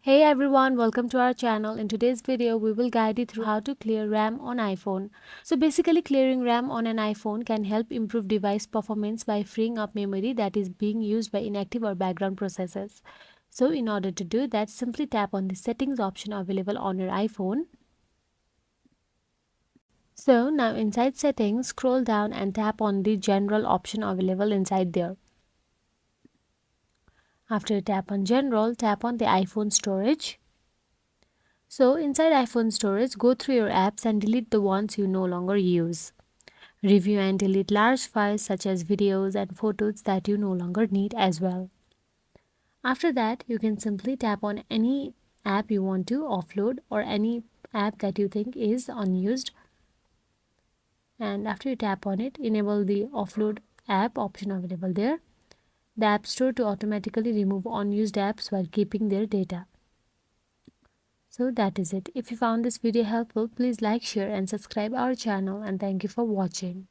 Hey everyone, welcome to our channel. In today's video, we will guide you through how to clear RAM on iPhone. So basically, clearing RAM on an iPhone can help improve device performance by freeing up memory that is being used by inactive or background processes. So in order to do that, simply tap on the settings option available on your iPhone. So now inside settings, scroll down and tap on the general option available inside there. After you tap on general, tap on the iPhone storage. So inside iPhone storage, go through your apps and delete the ones you no longer use. Review and delete large files such as videos and photos that you no longer need as well. After that, you can simply tap on any app you want to offload or any app that you think is unused. And after you tap on it, enable the offload app option available there. The App Store to automatically remove unused apps while keeping their data. So that is it. If you found this video helpful, please like, share and subscribe our channel, and thank you for watching.